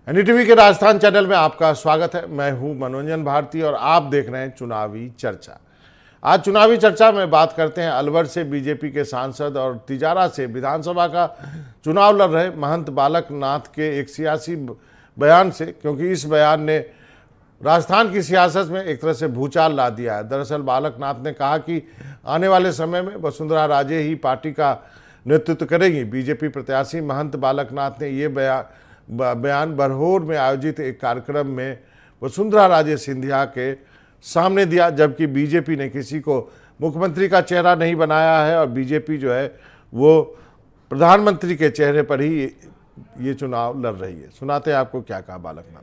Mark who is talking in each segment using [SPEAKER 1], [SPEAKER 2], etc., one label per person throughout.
[SPEAKER 1] NDTV के Rajasthan channel में आपका स्वागत है। मैं हूं मनोरंजन भारती और आप देख रहे हैं चुनावी चर्चा। आज चुनावी चर्चा में बात करते हैं अलवर से बीजेपी के सांसद और तिजारा से विधानसभा का चुनाव लड़ रहे महंत बालक नाथ के एक सियासी बयान से, क्योंकि इस बयान ने राजस्थान की सियासत में एक तरह से भूचाल ला दिया है। दरअसल बालक नाथ ने कहा कि आने वाले समय में वसुंधरा राजे ही पार्टी का नेतृत्व करेगी। बीजेपी प्रत्याशी महंत बालक नाथ ने ये बयान बरहोर में आयोजित एक कार्यक्रम में वसुंधरा राजे सिंधिया के सामने दिया, जबकि बीजेपी ने किसी को मुख्यमंत्री का चेहरा नहीं बनाया है और बीजेपी जो है वो प्रधानमंत्री के चेहरे पर ही ये चुनाव लड़ रही है। सुनाते हैं आपको क्या कहा बालक नाथ।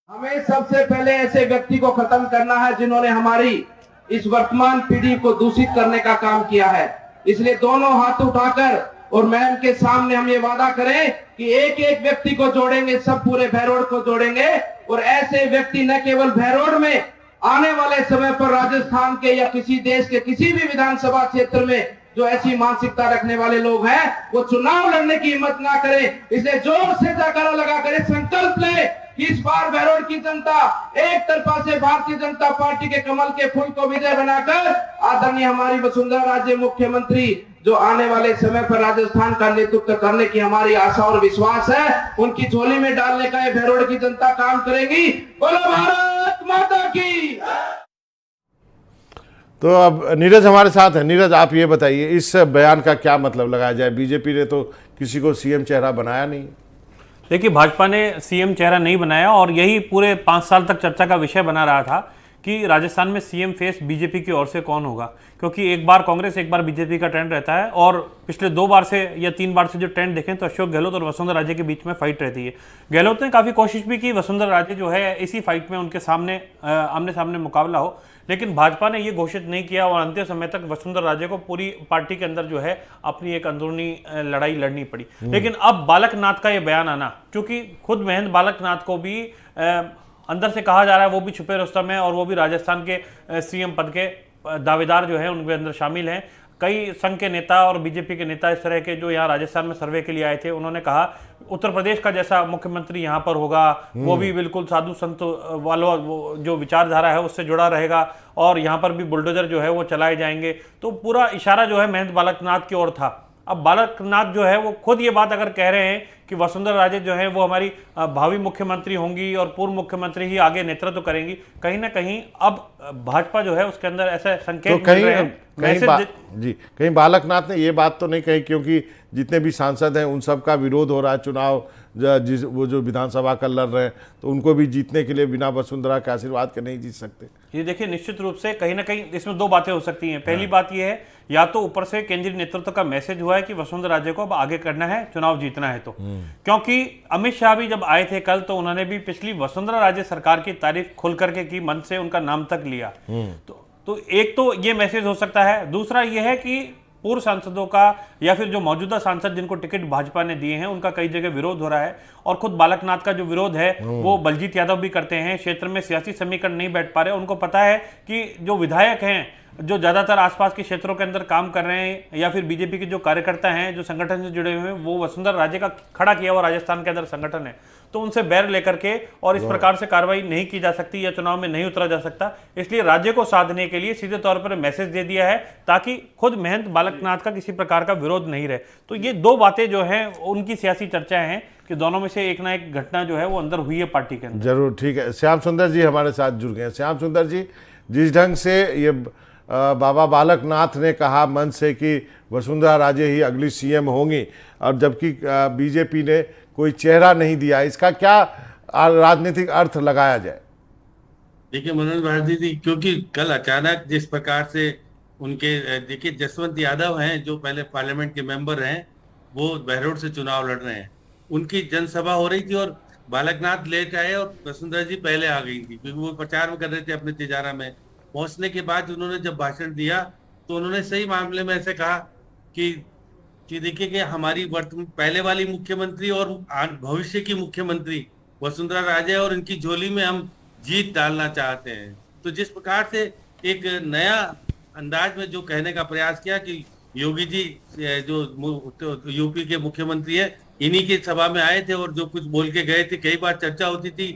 [SPEAKER 2] हमें सबसे पहले ऐसे व्यक्ति को खत्म करना है जिन्होंने हमारी इस वर्तमान पीढ़ी को दूषित करने का काम किया है। इसलिए दोनों हाथ उठाकर और मैम के सामने हम ये वादा करें कि एक एक व्यक्ति को जोड़ेंगे, सब पूरे भैरोड को जोड़ेंगे। और ऐसे व्यक्ति न केवल भैरोड में, आने वाले समय पर राजस्थान के या किसी देश के किसी भी विधानसभा क्षेत्र में जो ऐसी मानसिकता रखने वाले लोग हैं वो चुनाव लड़ने की हिम्मत ना करें। इसलिए जोर से जयकारा लगा कर संकल्प ले कि इस बार भैरोड की जनता एक तरफा से भारतीय जनता पार्टी के कमल के फूल को विजय बनाकर आदरणीय हमारी वसुंधरा राजे मुख्यमंत्री जो आने वाले समय पर राजस्थान का नेतृत्व करने की हमारी आशा और विश्वास है, उनकी झोली में डालने का ये भैरोड की जनता काम करेगी। बोलो भारत माता की।
[SPEAKER 1] तो अब नीरज हमारे साथ है। नीरज, आप ये बताइए इस बयान का क्या मतलब लगाया जाए। बीजेपी ने तो किसी को सीएम चेहरा बनाया नहीं।
[SPEAKER 3] देखिए, भाजपा ने सीएम चेहरा नहीं बनाया और यही पूरे 5 साल तक चर्चा का विषय बना रहा था कि राजस्थान में सीएम फेस बीजेपी की ओर से कौन होगा, क्योंकि एक बार कांग्रेस एक बार बीजेपी का ट्रेंड रहता है और पिछले 2 बार से या 3 बार से जो ट्रेंड देखें तो अशोक गहलोत और वसुंधरा राजे के बीच में फाइट रहती है। गहलोत ने काफ़ी कोशिश भी की वसुंधरा राजे जो है इसी फाइट में उनके सामने आमने सामने मुकाबला हो, लेकिन भाजपा ने ये घोषित नहीं किया और अंतिम समय तक वसुंधरा राजे को पूरी पार्टी के अंदर जो है अपनी एक अंदरूनी लड़ाई लड़नी पड़ी। लेकिन अब बालक नाथ का ये बयान आना, क्योंकि खुद महंत बालक नाथ को भी अंदर से कहा जा रहा है वो भी छुपे रुस्तम है और वो भी राजस्थान के सीएम पद के दावेदार जो है उनके अंदर शामिल हैं। कई संघ के नेता और बीजेपी के नेता इस तरह के जो यहाँ राजस्थान में सर्वे के लिए आए थे, उन्होंने कहा उत्तर प्रदेश का जैसा मुख्यमंत्री यहाँ पर होगा वो भी बिल्कुल साधु संत वालों जो विचारधारा है उससे जुड़ा रहेगा और यहाँ पर भी बुलडोजर जो है वो चलाए जाएंगे। तो पूरा इशारा जो है महंत बालक नाथ की ओर था। अब बालक नाथ जो है वो खुद ये बात अगर कह रहे हैं कि वसुंधरा राजे जो है वो हमारी भावी मुख्यमंत्री होंगी और पूर्व मुख्यमंत्री ही आगे नेतृत्व करेंगी, कहीं ना कहीं अब भाजपा जो है उसके अंदर ऐसे संकेत
[SPEAKER 1] तो
[SPEAKER 3] मिल रहे हैं।
[SPEAKER 1] कहीं बालक नाथ ने ये बात तो नहीं कही, क्योंकि जितने भी सांसद हैं उन सब का विरोध हो रहा है चुनाव, वो जो विधानसभा का लड़ रहे हैं तो उनको भी जीतने के लिए बिना वसुंधरा के आशीर्वाद के नहीं जीत सकते।
[SPEAKER 3] ये देखिए, निश्चित रूप से कहीं ना कहीं इसमें 2 बातें हो सकती हैं। पहली बात ये है, या तो ऊपर से केंद्रीय नेतृत्व का मैसेज हुआ है कि वसुंधरा राजे को अब आगे करना है, चुनाव जीतना है। तो क्योंकि अमित शाह भी जब आए थे कल तो उन्होंने भी पिछली वसुंधरा राजे सरकार की तारीफ खुल करके की, मन से उनका नाम तक लिया। तो एक तो ये मैसेज हो सकता है। दूसरा ये है कि पूर्व सांसदों का या फिर जो मौजूदा सांसद जिनको टिकट भाजपा ने दिए हैं उनका कई जगह विरोध हो रहा है और खुद बालक नाथ का जो विरोध है वो बलजीत यादव भी करते हैं। क्षेत्र में सियासी समीकरण नहीं बैठ पा रहे, उनको पता है कि जो विधायक हैं जो ज्यादातर आसपास के क्षेत्रों के अंदर काम कर रहे हैं या फिर बीजेपी के जो कार्यकर्ता हैं जो संगठन से जुड़े हुए हैं वो वसुंधरा राजे का खड़ा किया हुआ राजस्थान के अंदर संगठन है, तो उनसे बैर लेकर के और इस प्रकार से कार्रवाई नहीं की जा सकती या चुनाव में नहीं उतरा जा सकता। इसलिए राज्य को साधने के लिए सीधे तौर पर मैसेज दे दिया है ताकि खुद महंत बालक नाथ का किसी प्रकार का विरोध नहीं रहे। तो ये 2 बातें जो हैं उनकी सियासी चर्चा है कि दोनों में से एक ना एक घटना जो है वो अंदर हुई है पार्टी के अंदर।
[SPEAKER 1] जरूर, ठीक है। श्याम सुंदर जी हमारे साथ जुड़ गए हैं। श्याम सुंदर जी, जिस ढंग से ये बाबा बालक नाथ ने कहा मन से कि वसुंधरा राजे ही अगली सीएम होंगी और जबकि बीजेपी ने कोई चेहरा नहीं दिया, इसका क्या राजनीतिक अर्थ लगाया जाए?
[SPEAKER 4] देखिए मनोज भारती जी, क्योंकि कल अचानक जिस प्रकार से उनके देखिए जसवंत यादव हैं जो पहले पार्लियामेंट के मेंबर हैं, वो बहरोड से चुनाव लड़ रहे हैं, उनकी जनसभा हो रही थी और बालक नाथ लेट आए और वसुंधरा जी पहले आ गई थी क्योंकि वो प्रचार में कर रहे थे अपने तिजारा में। पहुंचने के बाद उन्होंने जब भाषण दिया तो उन्होंने सही मामले में ऐसे कहा कि देखिए कि हमारी पहले वाली मुख्यमंत्री और भविष्य की मुख्यमंत्री वसुंधरा राजे और इनकी झोली में हम जीत डालना चाहते हैं। तो जिस प्रकार से एक नया अंदाज में जो कहने का प्रयास किया कि योगी जी जो यूपी के मुख्यमंत्री है, इन्हीं की सभा में आए थे और जो कुछ बोल के गए थे, कई बार चर्चा होती थी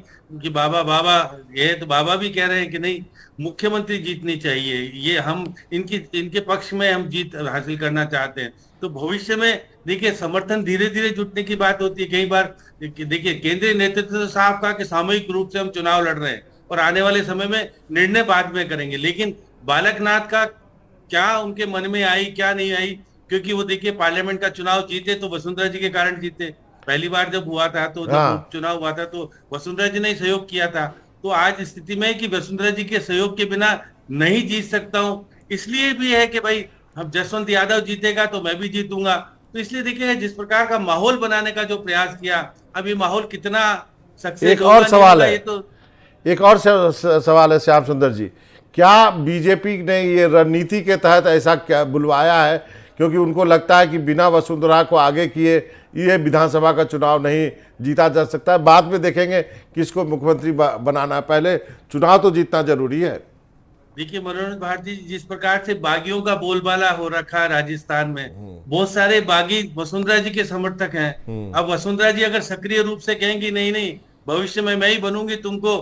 [SPEAKER 4] कि बाबा बाबा, ये तो बाबा भी कह रहे हैं कि नहीं, मुख्यमंत्री जीतनी चाहिए, ये हम इनके पक्ष में हम जीत हासिल करना चाहते हैं। तो भविष्य में देखिए समर्थन धीरे धीरे जुटने की बात होती है। कई बार देखिए केंद्रीय नेतृत्व तो साफ कहा कि सामूहिक रूप से हम चुनाव लड़ रहे हैं और आने वाले समय में निर्णय बाद में करेंगे, लेकिन बालकनाथ का क्या उनके मन में आई क्या नहीं आई, क्योंकि वो देखिए पार्लियामेंट का चुनाव जीते तो वसुंधरा जी के कारण जीते। पहली बार जब हुआ था तो जब चुनाव हुआ था तो वसुंधरा जी ने सहयोग किया था। तो आज स्थिति में कि वसुंधरा जी के सहयोग के बिना नहीं जीत सकता हूँ, इसलिए भी है कि भाई हम जसवंत यादव जीतेगा तो मैं भी जीतूंगा। तो इसलिए देखिए जिस प्रकार का माहौल बनाने का जो प्रयास किया, अब ये माहौल कितना सक्सेस
[SPEAKER 1] एक और सवाल है, एक और सवाल है श्याम सुंदर जी, क्या बीजेपी ने ये रणनीति के तहत ऐसा क्या बुलवाया है, क्योंकि उनको लगता है कि बिना वसुंधरा को आगे किए ये विधानसभा का चुनाव नहीं जीता जा सकता है, बाद में देखेंगे किसको मुख्यमंत्री बनाना है, पहले चुनाव तो जीतना जरूरी है।
[SPEAKER 4] देखिए मनोज भारती, जिस प्रकार से बागियों का बोलबाला हो रखा है राजस्थान में, बहुत सारे बागी वसुंधरा जी के समर्थक हैं। अब वसुंधरा जी अगर सक्रिय रूप से कहेंगी नहीं नहीं भविष्य में मैं ही बनूंगी, तुमको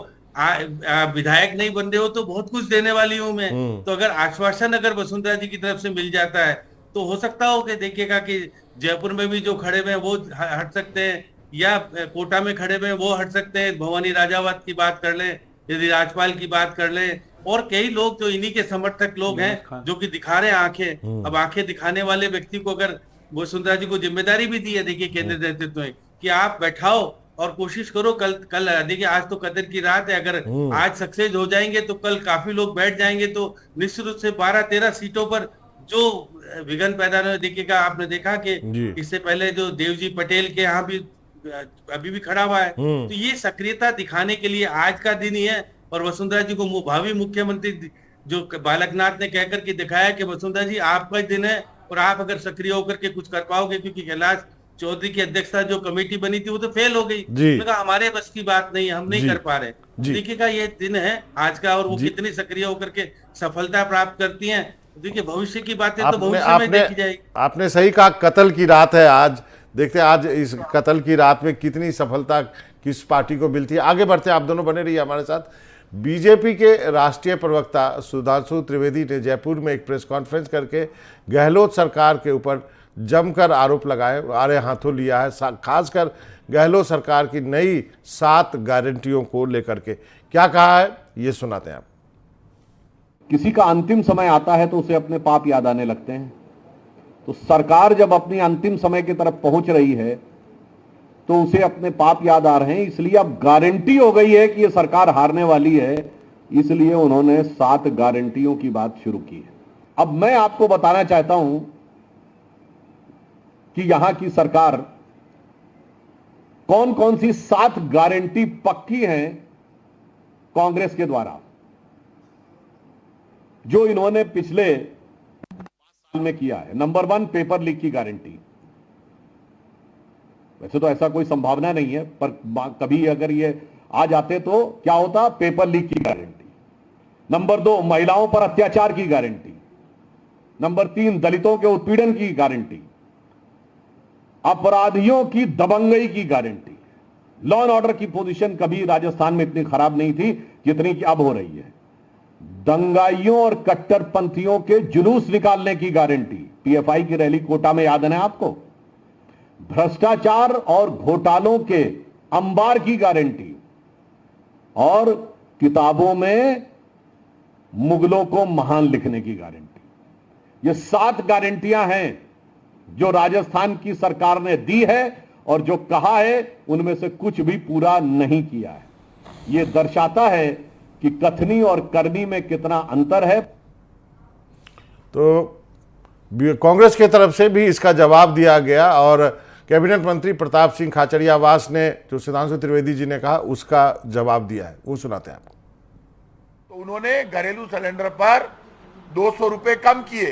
[SPEAKER 4] विधायक नहीं बन रहे हो तो बहुत कुछ देने वाली हूं मैं, तो अगर आश्वासन अगर वसुंधरा जी की तरफ से मिल जाता है तो हो सकता हो कि देखिएगा कि जयपुर में भी जो खड़े हुए हैं वो हट सकते हैं, या कोटा में खड़े हुए हैं वो हट सकते हैं, भवानी राजावत की बात कर लें, यदि राजपाल की बात कर लें, और कई लोग जो इन्हीं के समर्थक लोग हैं जो कि दिखा रहे हैं आंखें। अब आंखें दिखाने वाले व्यक्ति को अगर वसुंधरा जी को जिम्मेदारी भी दी है देखिए केंद्रीय नेतृत्व में कि आप बैठाओ और कोशिश करो, कल देखिए आज तो कदर की रात है, अगर आज सक्सेस हो जाएंगे तो कल काफी लोग बैठ जाएंगे, तो निश्चित रूप से 12-13 सीटों पर जो विघन पैदा होने देखिएगा। आपने देखा कि इससे पहले जो देवजी पटेल के यहाँ भी अभी भी खड़ा हुआ है, तो ये सक्रियता दिखाने के लिए आज का दिन ही है। और वसुंधरा जी को भावी मुख्यमंत्री जो बालकनाथ ने कहकर के दिखाया कि वसुंधरा जी आपका ही दिन है और आप अगर सक्रिय होकर के कुछ कर पाओगे, क्योंकि कैलाश चौधरी की अध्यक्षता जो कमेटी बनी थी वो तो फेल हो गई, कहा हमारे बस की बात नहीं, हम नहीं कर पा रहे। देखिएगा ये दिन है आज का और वो कितनी सक्रिय होकर के सफलता प्राप्त करती हैं। देखिए भविष्य की बातें तो भविष्य में देखी जाएगी।
[SPEAKER 1] आपने सही कहा, कत्ल की रात है आज, देखते हैं आज इस कत्ल की रात में कितनी सफलता किस पार्टी को मिलती है। आगे बढ़ते हैं, आप दोनों बने रहिए हमारे साथ। बीजेपी के राष्ट्रीय प्रवक्ता सुधांशु त्रिवेदी ने जयपुर में एक प्रेस कॉन्फ्रेंस करके गहलोत सरकार के ऊपर जमकर आरोप लगाए, आड़े हाथों लिया है, खासकर गहलोत सरकार की नई 7 गारंटियों को लेकर के। क्या कहा है ये सुनाते हैं आप।
[SPEAKER 5] किसी का अंतिम समय आता है तो उसे अपने पाप याद आने लगते हैं। तो सरकार जब अपनी अंतिम समय की तरफ पहुंच रही है तो उसे अपने पाप याद आ रहे हैं, इसलिए अब गारंटी हो गई है कि ये सरकार हारने वाली है, इसलिए उन्होंने 7 गारंटियों की बात शुरू की है। अब मैं आपको बताना चाहता हूं कि यहां की सरकार कौन कौन सी 7 गारंटी पक्की हैं कांग्रेस के द्वारा, जो इन्होंने पिछले 5 साल में किया है। नंबर 1, पेपर लीक की गारंटी। वैसे तो ऐसा कोई संभावना नहीं है, पर कभी अगर ये आ जाते तो क्या होता, पेपर लीक की गारंटी। नंबर 2, महिलाओं पर अत्याचार की गारंटी। नंबर 3, दलितों के उत्पीड़न की गारंटी। अपराधियों की दबंगई की गारंटी। लॉ एंड ऑर्डर की पोजीशन कभी राजस्थान में इतनी खराब नहीं थी जितनी कि अब हो रही है। दंगाइयों और कट्टरपंथियों के जुलूस निकालने की गारंटी। पीएफआई की रैली कोटा में याद है आपको। भ्रष्टाचार और घोटालों के अंबार की गारंटी, और किताबों में मुगलों को महान लिखने की गारंटी। ये 7 गारंटियां हैं जो राजस्थान की सरकार ने दी है, और जो कहा है उनमें से कुछ भी पूरा नहीं किया है। यह दर्शाता है कि कथनी और करनी में कितना अंतर है।
[SPEAKER 1] तो कांग्रेस की तरफ से भी इसका जवाब दिया गया, और कैबिनेट मंत्री प्रताप सिंह खाचरियावास ने जो सुधांशु त्रिवेदी जी ने कहा उसका जवाब दिया है, वो सुनाते हैं आपको।
[SPEAKER 6] तो उन्होंने घरेलू सिलेंडर पर 200 रुपए कम किए।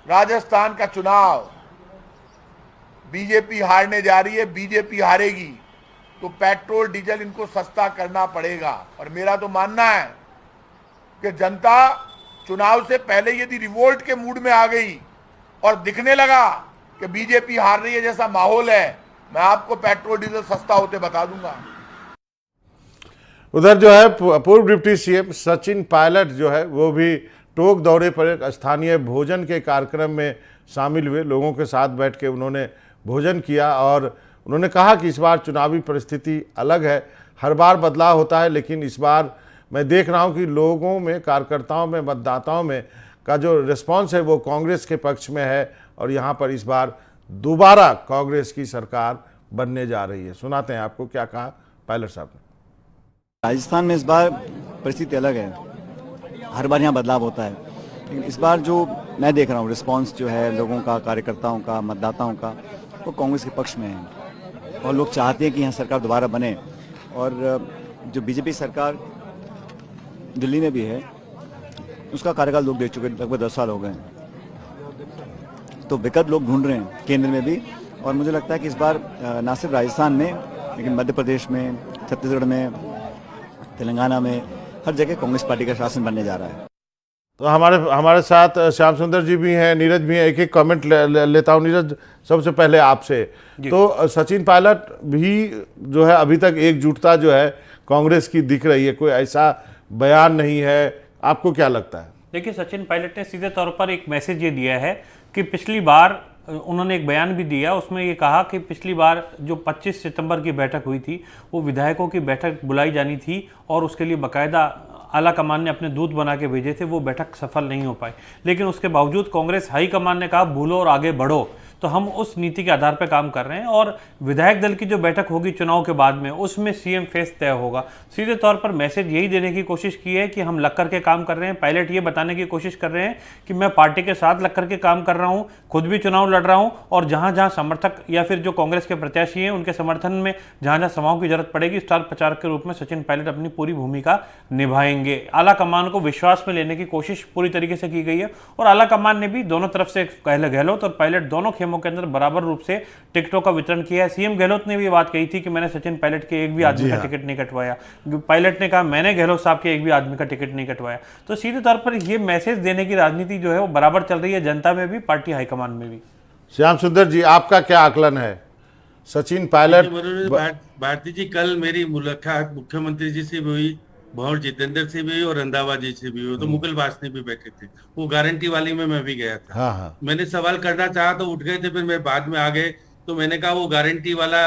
[SPEAKER 6] राजस्थान का चुनाव बीजेपी हारने जा रही है, बीजेपी हारेगी तो पेट्रोल डीजल इनको सस्ता करना पड़ेगा। और मेरा तो मानना है कि जनता चुनाव से पहले यदि रिवोल्ट के मूड में आ गई और दिखने लगा कि बीजेपी हार रही है जैसा माहौल है, मैं आपको पेट्रोल डीजल सस्ता होते बता दूंगा।
[SPEAKER 1] उधर जो है पूर्व डिप्टी सीएम सचिन पायलट जो है वो भी टोंक दौरे पर एक स्थानीय भोजन के कार्यक्रम में शामिल हुए। लोगों के साथ बैठ के उन्होंने भोजन किया और उन्होंने कहा कि इस बार चुनावी परिस्थिति अलग है, हर बार बदलाव होता है, लेकिन इस बार मैं देख रहा हूं कि लोगों में, कार्यकर्ताओं में, मतदाताओं में का जो रिस्पांस है वो कांग्रेस के पक्ष में है और यहाँ पर इस बार दोबारा कांग्रेस की सरकार बनने जा रही है। सुनाते हैं आपको क्या कहा पायलट साहब ने।
[SPEAKER 7] राजस्थान में इस बार परिस्थिति अलग है, हर बार यहाँ बदलाव होता है, लेकिन इस बार जो मैं देख रहा हूँ रिस्पांस जो है लोगों का, कार्यकर्ताओं का, मतदाताओं का, वो कांग्रेस के पक्ष में है और लोग चाहते हैं कि यहाँ सरकार दोबारा बने। और जो बीजेपी सरकार दिल्ली में भी है उसका कार्यकाल लोग देख चुके, लगभग 10 साल हो गए हैं, तो विकल्प लोग ढूंढ रहे हैं केंद्र में भी। और मुझे लगता है कि इस बार ना सिर्फ राजस्थान में लेकिन मध्य प्रदेश में, छत्तीसगढ़ में, तेलंगाना में, हर जगह कांग्रेस पार्टी का शासन बनने जा रहा है।
[SPEAKER 1] तो हमारे साथ श्याम सुंदर जी भी हैं, नीरज भी हैं। एक एक कमेंट लेता हूं। नीरज, सबसे पहले आपसे, तो सचिन पायलट भी जो है अभी तक एकजुटता जो है कांग्रेस की दिख रही है, कोई ऐसा बयान नहीं है, आपको क्या लगता है?
[SPEAKER 3] देखिए, सचिन पायलट ने सीधे तौर पर एक मैसेज ये दिया है कि पिछली बार उन्होंने एक बयान भी दिया, उसमें ये कहा कि पिछली बार जो 25 सितंबर की बैठक हुई थी वो विधायकों की बैठक बुलाई जानी थी और उसके लिए बाकायदा आला कमान ने अपने दूत बना के भेजे थे, वो बैठक सफल नहीं हो पाई। लेकिन उसके बावजूद कांग्रेस हाई कमान ने कहा भूलो और आगे बढ़ो, तो हम उस नीति के आधार पर काम कर रहे हैं और विधायक दल की जो बैठक होगी चुनाव के बाद में उसमें सीएम फेस तय होगा। सीधे तौर पर मैसेज यही देने की कोशिश की है कि हम लग करके काम कर रहे हैं। पायलट ये बताने की कोशिश कर रहे हैं कि मैं पार्टी के साथ लग करके काम कर रहा हूं, खुद भी चुनाव लड़ रहा हूं और जहां जहां समर्थक या फिर जो कांग्रेस के प्रत्याशी हैं उनके समर्थन में जहां जहां सभाओं की जरूरत पड़ेगी, स्टार प्रचारक के रूप में सचिन पायलट अपनी पूरी भूमिका निभाएंगे। आला कमान को विश्वास में लेने की कोशिश पूरी तरीके से की गई है और आला कमान ने भी दोनों तरफ से, गहलोत और पायलट दोनों खेमों के अंदर बराबर रूप से टिकटों का वितरण किया है। सीएम गहलोत ने भी बात कही थी कि मैंने सचिन पायलट के एक भी आदमी का टिकट नहीं कटवाया। पायलट ने कहा मैंने गहलोत साहब के एक भी आदमी का टिकट नहीं कटवाया। तो सीधे तौर पर यह मैसेज देने की राजनीति जो है वो बराबर चल रही है, जनता में भी, पार्टी हाईकमान में भी।
[SPEAKER 1] श्याम सुंदर जी, आपका क्या आकलन है? सचिन पायलट,
[SPEAKER 4] भारती जी, कल मेरी मुलाकात मुख्यमंत्री जी से भी हुई, भंवर जितेंद्र से भी और रंधावा जी से भी हुई, तो मुकुल वासनिक भी बैठे थे। वो गारंटी वाली में मैं भी गया था।
[SPEAKER 1] हाँ।
[SPEAKER 4] मैंने सवाल करना चाहा तो उठ गए थे, फिर मैं बाद में आ गए, तो मैंने कहा वो गारंटी वाला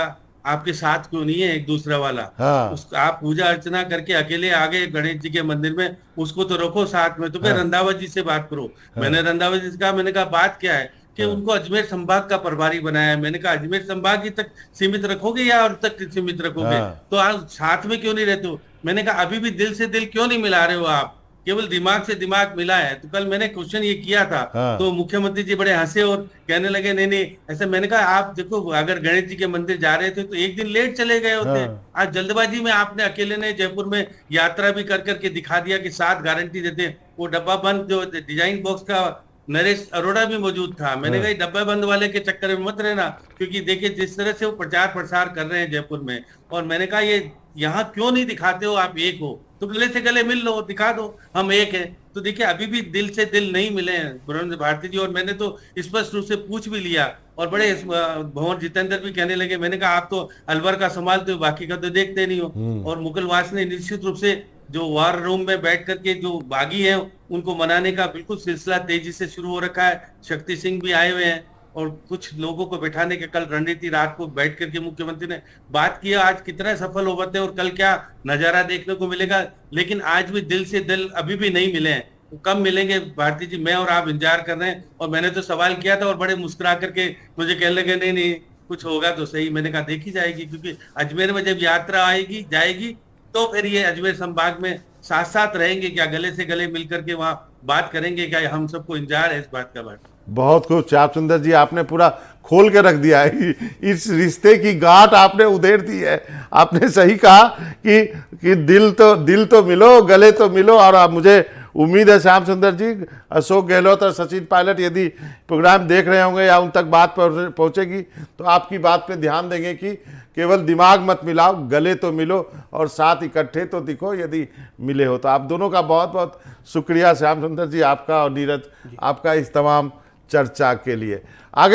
[SPEAKER 4] आपके साथ क्यों नहीं है, एक दूसरा वाला?
[SPEAKER 1] हाँ।
[SPEAKER 4] आप पूजा अर्चना करके अकेले आ गए गणेश जी के मंदिर में, उसको तो रखो साथ में, तो फिर रंधावा जी से बात करो। मैंने रंधावा जी से कहा, मैंने कहा बात क्या है कि उनको अजमेर संभाग का प्रभारी बनाया है। मैंने कहा अजमेर संभाग ही तक सीमित रखोगे या और तक सीमित रखोगे? तो आप साथ में क्यों नहीं रहते हो? मैंने कहा अभी भी दिल से दिल क्यों नहीं मिला रहे हो आप, केवल दिमाग से दिमाग मिला है? तो कल मैंने क्वेश्चन ये किया था। तो मुख्यमंत्री जी बड़े हंसे और कहने लगे नहीं नहीं ऐसा। मैंने कहा आप देखो, अगर गणेश जी के मंदिर जा रहे थे तो एक दिन लेट चले गए होते। आज जल्दबाजी में आपने अकेले ने जयपुर में यात्रा भी कर करके दिखा दिया कि 7 गारंटी देते हैं। वो डब्बा बंद जो डिजाइन बॉक्स का नरेश अरोड़ा भी मौजूद था। मैंने कहा डब्बा बंद वाले के चक्कर में मत रहना, क्योंकि देखिए जिस तरह से वो प्रचार प्रसार कर रहे हैं जयपुर में। और मैंने कहा ये यहाँ क्यों नहीं दिखाते हो, आप एक हो तो गले से गले मिल लो, दिखा दो हम एक है। तो देखिए अभी भी दिल से दिल नहीं मिले हैं भारती जी। और मैंने तो स्पष्ट रूप से पूछ भी लिया और बड़े भंवर जितेंद्र भी कहने लगे। मैंने कहा आप तो अलवर का संभालते हो, बाकी का तो देखते नहीं हो। और मुकुल वास ने निश्चित रूप से जो वार रूम में बैठ करके जो बागी हैं उनको मनाने का बिल्कुल सिलसिला तेजी से शुरू हो रखा है। शक्ति सिंह भी आए हुए हैं और कुछ लोगों को बैठाने के कल रणनीति रात को बैठ करके मुख्यमंत्री ने बात किया। आज कितना सफल हो पाते और कल क्या नजारा देखने को मिलेगा। लेकिन आज भी दिल से दिल अभी भी नहीं मिले हैं। कब मिलेंगे भारती जी? मैं और आप इंतजार कर रहे हैं। और मैंने तो सवाल किया था और बड़े मुस्कुरा करके मुझे कहने लगे नहीं नहीं कुछ होगा तो सही। मैंने कहा देखी जाएगी, क्योंकि अजमेर में जब यात्रा आएगी जाएगी तो फिर ये अजमेर संभाग में साथ साथ रहेंगे क्या, गले से गले मिलकर के वहां बात करेंगे क्या? हम सबको इंतजार है इस बात का।
[SPEAKER 1] बहुत खूब श्याम सुंदर जी, आपने पूरा खोल के रख दिया है। इस रिश्ते की गांठ आपने उधेड़ दी है। आपने सही कहा कि दिल तो मिलो, गले तो मिलो। और आप मुझे उम्मीद है श्याम सुंदर जी, अशोक गहलोत और सचिन पायलट यदि प्रोग्राम देख रहे होंगे या उन तक बात पहुंचेगी तो आपकी बात पे ध्यान देंगे कि केवल दिमाग मत मिलाओ, गले तो मिलो और साथ इकट्ठे तो दिखो यदि मिले हो। तो आप दोनों का बहुत बहुत शुक्रिया श्याम सुंदर जी, आपका और नीरज आपका इस तमाम चर्चा के लिए। आगे